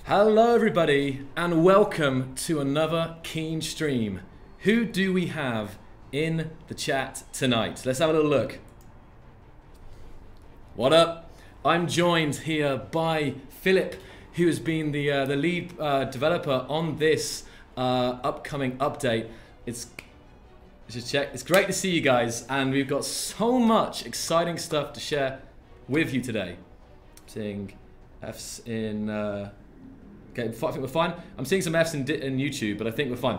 Hello everybody and welcome to another Keen stream. Who do we have in the chat tonight? Let's have a little look. What up? I'm joined here by Philip, who has been the lead developer on this upcoming update. It's great to see you guys, and we've got so much exciting stuff to share with you today. Seeing F's in okay, I think we're fine. I'm seeing some F's in YouTube, but I think we're fine.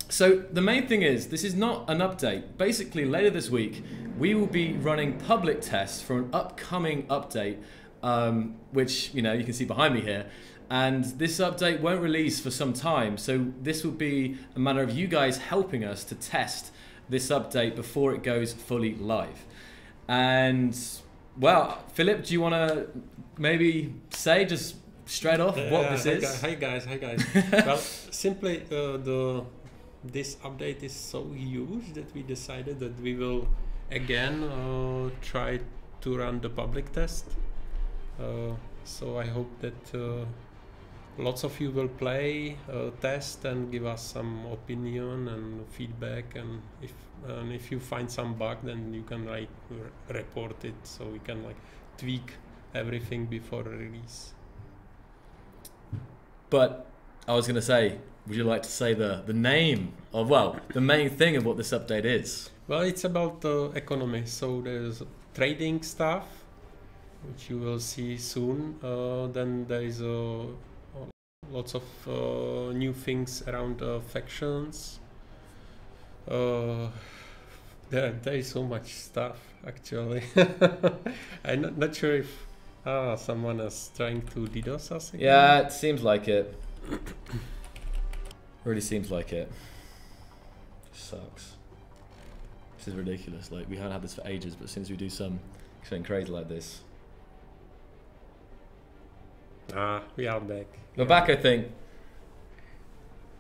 So the main thing is, this is not an update. Basically, later this week, we will be running public tests for an upcoming update, which you can see behind me here. And this update won't release for some time, so this will be a matter of you guys helping us to test this update before it goes fully live. And well, Philip, do you want to maybe say just straight off what this is? Hi guys. Well, simply this update is so huge that we decided that we will again try to run the public test. So I hope that lots of you will play, test, and give us some opinion and feedback. And if you find some bug, then you can report it, so we can tweak everything before release. But I was going to say, would you like to say the name of, well, the main thing of what this update is? Well, it's about economy. So there's trading stuff, which you will see soon. Then there is lots of new things around factions. There is so much stuff, actually. I'm not sure if someone is trying to DDoS us again. Yeah, it seems like it. Really seems like it. Sucks. This is ridiculous. Like, we haven't had this for ages, but since we do something crazy like this. We are back. We're back, I think.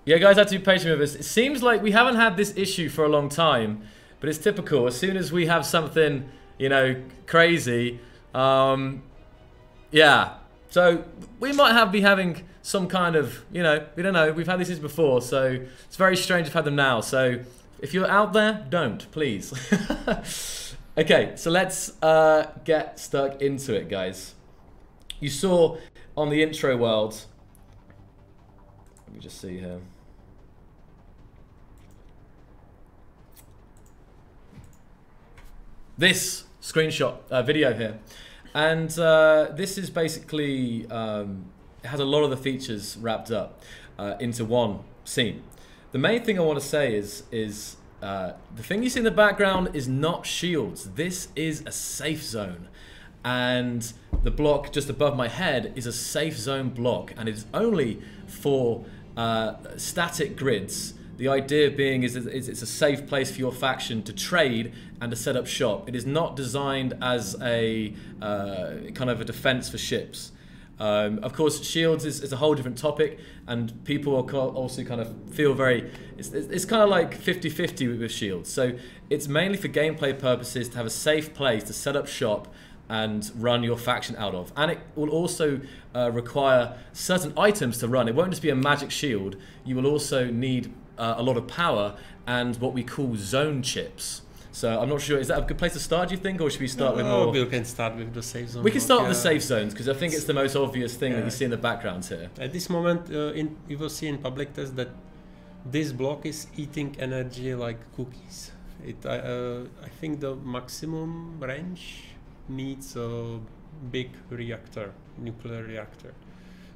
Yeah, guys, have to be patient with us. It seems like we haven't had this issue for a long time, but it's typical. As soon as we have something, crazy, yeah. So we might be having some kind of, we don't know. We've had these before, so it's very strange to have them now. So if you're out there, don't, please. Okay, so let's get stuck into it, guys. You saw on the intro world, let me just see here. This screenshot video here. And this is basically, it has a lot of the features wrapped up into one scene. The main thing I want to say is the thing you see in the background is not shields. This is a safe zone. And the block just above my head is a safe zone block, and it's only for static grids. The idea being is that it's a safe place for your faction to trade and to set up shop. It is not designed as a kind of a defense for ships. Of course, shields is a whole different topic, and people also kind of feel very, it's kind of like 50-50 with shields. So it's mainly for gameplay purposes to have a safe place to set up shop and run your faction out of. And it will also require certain items to run. It won't just be a magic shield. You will also need a lot of power and what we call zone chips. So I'm not sure, is that a good place to start, do you think, or should we start with more? We can start with the safe zone. We can start with the safe zones, because I think it's the most obvious thing that you see in the background here. At this moment, you will see in public test that this block is eating energy like cookies. I think the maximum range needs a big reactor, nuclear reactor.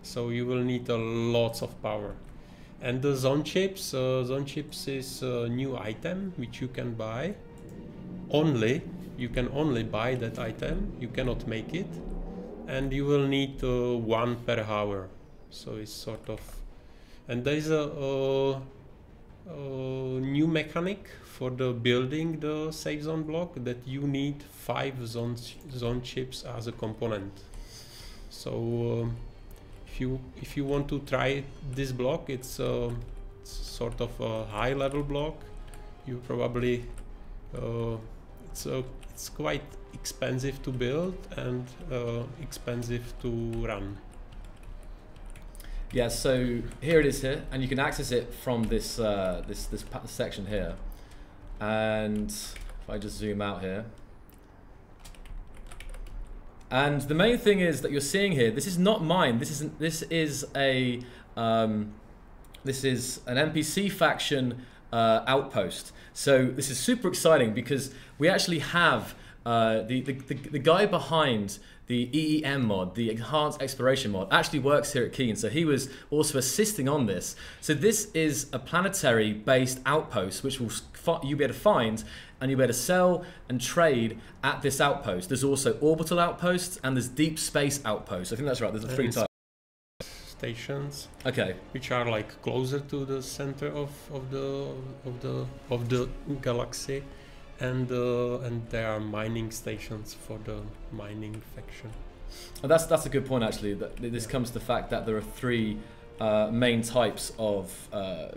So you will need lots of power. And the zone chips is a new item which you can buy. You can only buy that item. You cannot make it, and you will need 1 per hour. So it's sort of, and there is a new mechanic for the building the safe zone block, that you need 5 zone chips as a component. So if you want to try this block, it's sort of a high level block. You probably it's quite expensive to build and expensive to run. Yeah, so here it is here, and you can access it from this this section here. And if I just zoom out here, and the main thing is that you're seeing here, this is not mine. This is an NPC faction outpost. So this is super exciting because we actually have the guy behind the EEM mod, the Enhanced Exploration mod, actually works here at Keen. So he was also assisting on this. So this is a planetary-based outpost, which you'll be able to find, and you'll be able to sell and trade at this outpost. There's also orbital outposts, and there's deep space outposts. I think that's right. There's a 3 types. Stations. Okay. Which are like closer to the center of the galaxy. And there are mining stations for the mining faction. Oh, that's a good point actually. That this comes to the fact that there are 3 main types of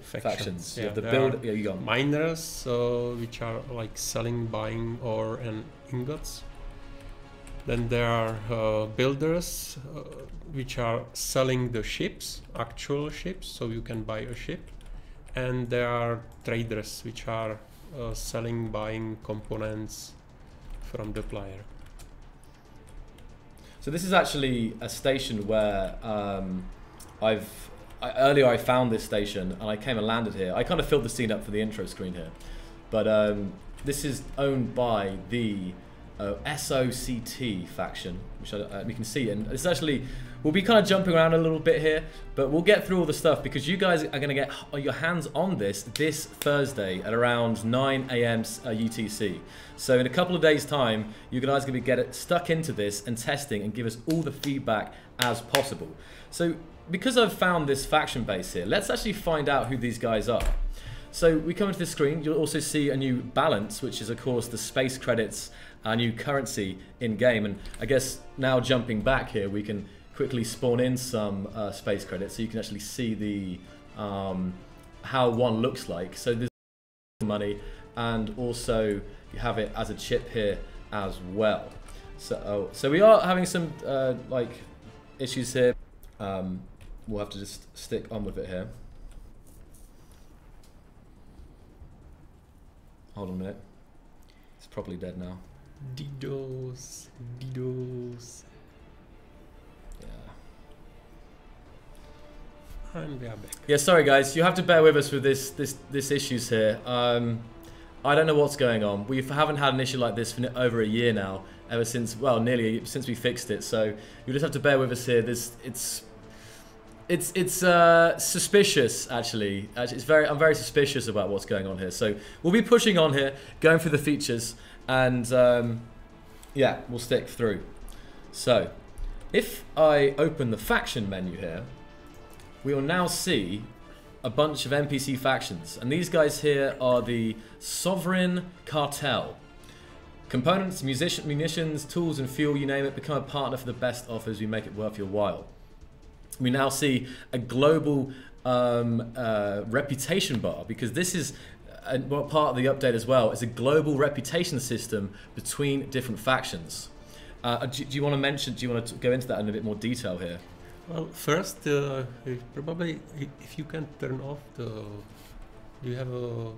factions. Yeah, you have the you go on. Miners, which are like selling, buying ore and ingots. Then there are builders, which are selling the ships, actual ships, so you can buy a ship. And there are traders, which are selling, buying components from the player. So this is actually a station where earlier I found this station and I came and landed here. I kind of filled the scene up for the intro screen here, but this is owned by the SOCT faction, which we can see, and it's actually, we'll be kind of jumping around a little bit here, but we'll get through all the stuff because you guys are going to get your hands on this Thursday at around 9 AM UTC. So in a couple of days time, you guys are going to get stuck into this and testing and give us all the feedback as possible. So because I've found this faction base here, let's actually find out who these guys are. So we come into the screen, you'll also see a new balance, which is of course the space credits, a new currency in game. And I guess now jumping back here, we can quickly spawn in some space credits so you can actually see the how one looks like. So there's money, and also you have it as a chip here as well. So we are having some like issues here. We'll have to just stick on with it here. Hold on a minute. It's probably dead now. DDoS. And we are back. Yeah, sorry guys, you have to bear with us with this issues here. I don't know what's going on. We haven't had an issue like this for over a year now, ever since, well, nearly since we fixed it. So you just have to bear with us here. It's suspicious actually. I'm very suspicious about what's going on here. So we'll be pushing on here, going through the features, and yeah, we'll stick through. So if I open the faction menu here, we will now see a bunch of NPC factions, and these guys here are the Sovereign Cartel. Components, munitions, tools and fuel, you name it, become a partner for the best offers, we make it worth your while. We now see a global reputation bar, because this is part of the update as well, is a global reputation system between different factions. Do you want to go into that in a bit more detail here? Well, first, probably if you can turn off the. Do you have a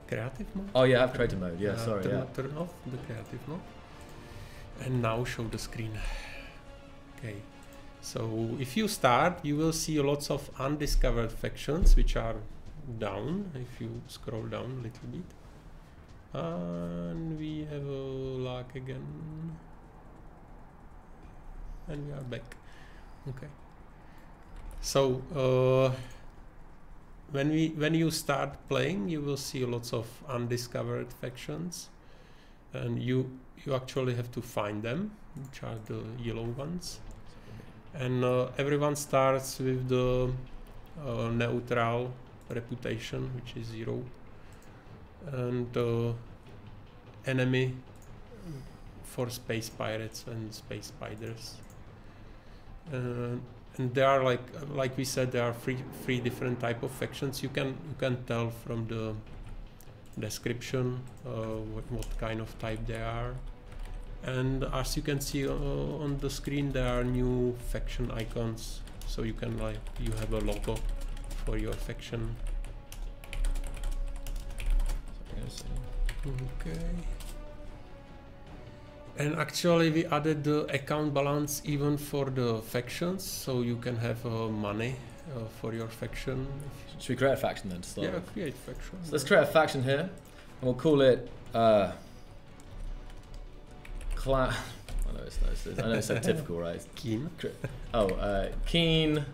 creative mode? Oh yeah, I have creative mode. Yeah, sorry. Turn off the creative mode, and now show the screen. Okay, so if you start, you will see lots of undiscovered factions, which are down. If you scroll down a little bit, and we have a lag again, and we are back. Okay. So when you start playing, you will see lots of undiscovered factions, and you actually have to find them, which are the yellow ones. And everyone starts with the neutral reputation, which is 0, and enemy for space pirates and space spiders. And there are like we said, there are three different type of factions. You can tell from the description what kind of type they are, and as you can see on the screen, there are new faction icons so you can you have a logo for your faction. Okay. And actually we added the account balance even for the factions, so you can have money for your faction. Should we create a faction then to start? Yeah, with? create faction. So let's create a faction here, and we'll call it Clan. I know it's so typical, right? Keen. Oh, Keen.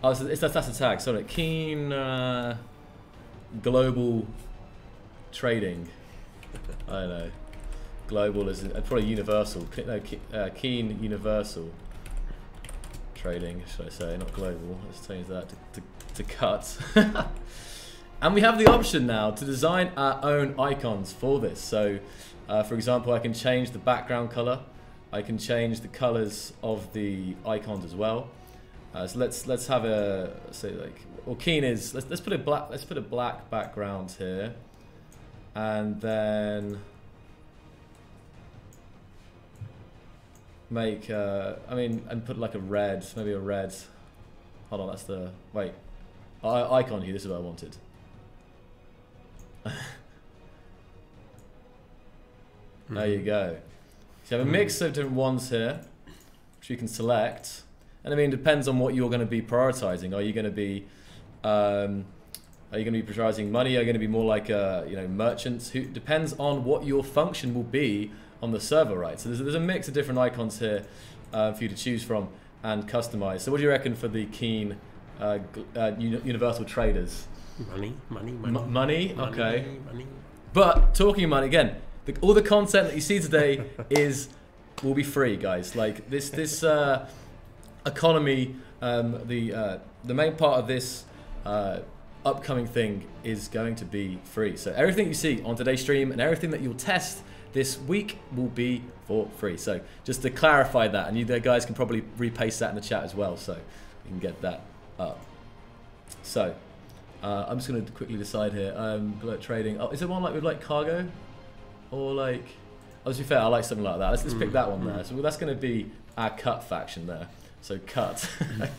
Oh, that's a tag. Sorry, Keen Global Trading. I don't know. Global is probably universal. No, Keen Universal Trading, should I say, not global. Let's change that to cut. And we have the option now to design our own icons for this. So, for example, I can change the background color. I can change the colors of the icons as well. So let's have a well, Keen is let's put a black background here, and then make and put like a red, maybe a red. Hold on, that's the icon here. This is what I wanted. There you go. So you have a mix of different ones here, which you can select. And I mean, it depends on what you're going to be prioritizing. Are you going to be prioritizing money? Are you going to be more like merchants? Who depends on what your function will be on the server, right? So there's a mix of different icons here for you to choose from and customize. So what do you reckon for the Keen universal traders? Money. Money. Okay. Money. But talking money again, all the content that you see today will be free, guys. Like this economy, the main part of this upcoming thing is going to be free. So everything you see on today's stream and everything that you'll test this week will be for free. So just to clarify that, and you guys can probably repaste that in the chat as well, so you can get that up. So I'm just going to quickly decide here. Trading. Oh, is there one like with like cargo, or like? Oh, to be fair, I like something like that. Let's pick that one there. So that's going to be our cut faction there. So cut.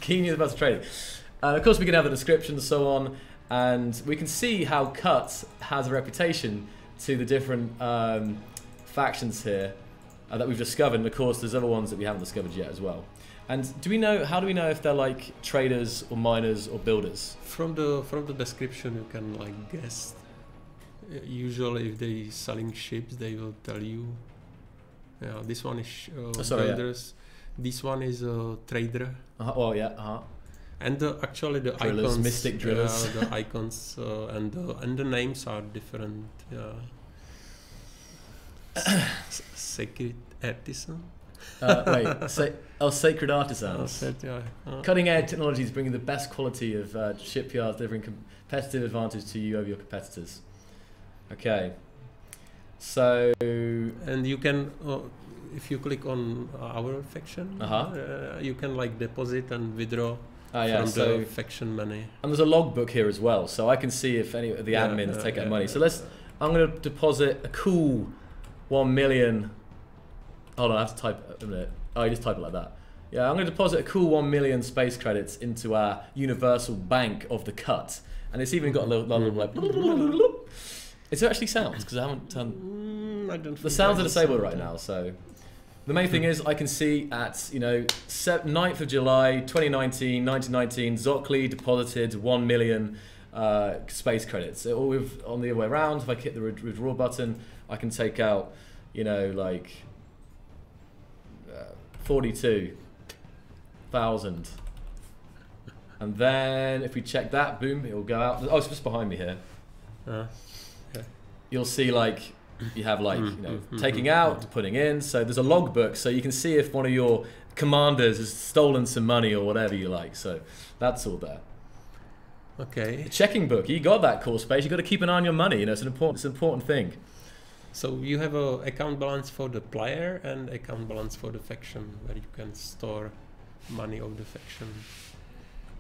Keen Universal Trading. And of course we can have the description and so on, and we can see how cut has a reputation to the different factions here that we've discovered. And of course there's other ones that we haven't discovered yet as well. And how do we know if they're like traders or miners or builders? From the description you can like guess. Usually if they're selling ships they will tell you. Yeah, this one is builders. Yeah. This one is a trader. Well, yeah. And actually the drillers, icons, mystic drillers. the icons and the names are different. Yeah. Sacred artisan. Sacred artisans. Yeah. Cutting edge technologies bringing the best quality of shipyards, delivering competitive advantage to you over your competitors. Okay. So. And you can. If you click on our faction, you can like deposit and withdraw from the faction money. And there's a logbook here as well, so I can see if any of the admins take out money. So I'm going to deposit a cool 1 million. Hold on, I have to type a minute. Oh, you just type it like that. Yeah, I'm going to deposit a cool 1 million space credits into our universal bank of the cut. And it's even got a little like. It actually sounds, because I haven't done. I don't. The sounds are disabled right now, so. The main thing is I can see at 9th of July 2019, 1919, Zocli deposited 1 million space credits. Or on the other way around, if I hit the withdraw button, I can take out 42,000. And then if we check that, boom, it will go out. Oh, it's just behind me here. You'll see you have taking out, putting in. So there's a logbook, so you can see if one of your commanders has stolen some money or whatever you like. So that's all there. Okay. The checking book. You got that core space. You got to keep an eye on your money. It's an important thing. So you have a account balance for the player and account balance for the faction, where you can store money of the faction.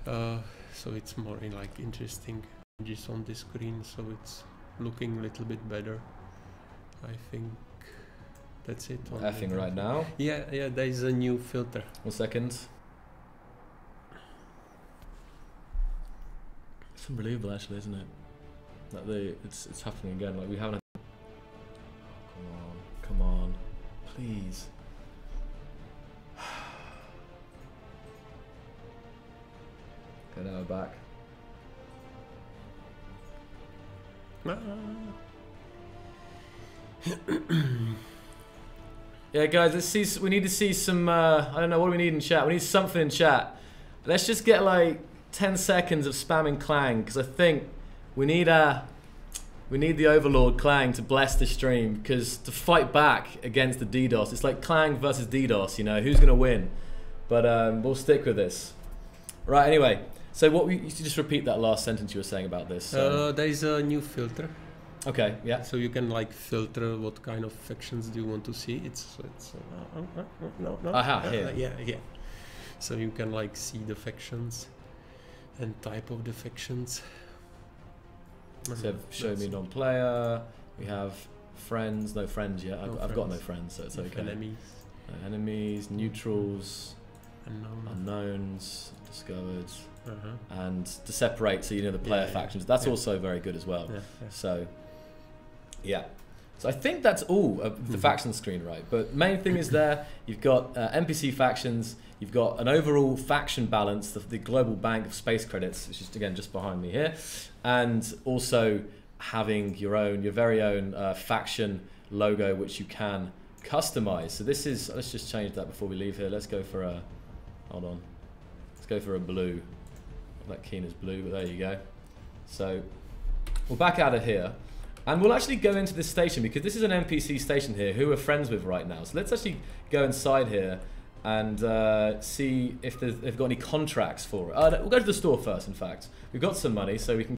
So it's more interesting just on the screen. So it's looking a little bit better. I think that's it. I think right now. Yeah, there is a new filter. 1 second. It's unbelievable, actually, isn't it? Like it's happening again. Like we haven't. Come on, please. Okay, now we're back. Yeah, guys, let's see. We need to see some. I don't know what do we need in chat. We need something in chat. Let's just get like 10 seconds of spamming Clang, because I think we need the Overlord Clang to bless the stream, because to fight back against the DDoS, it's like Clang versus DDoS. You know, who's gonna win? But we'll stick with this. Right. Anyway, so you just repeat that last sentence you were saying about this. There is a new filter. Okay, yeah. So you can like filter what kind of factions do you want to see. No. Aha, here. Yeah. So you can like see the factions and type of the factions. So show me non-player. We have friends. No friends yet. I've got no friends, so it's okay. Enemies. Enemies, neutrals, unknowns, discovered. And to separate, so you know the player factions. That's also very good as well. So. Yeah, so I think that's all of the faction screen, right? But main thing is there, you've got NPC factions, you've got an overall faction balance, the global bank of space credits, which is again just behind me here, and also having your very own faction logo, which you can customize. So this is, let's just change that before we leave here. Let's go for a, hold on, let's go for a blue. Not that keen as blue, but there you go. So we're back out of here. And we'll actually go into this station, because this is an NPC station here who we're friends with right now. So let's actually go inside here and see if they've got any contracts for it. We'll go to the store first, in fact. We've got some money, so we can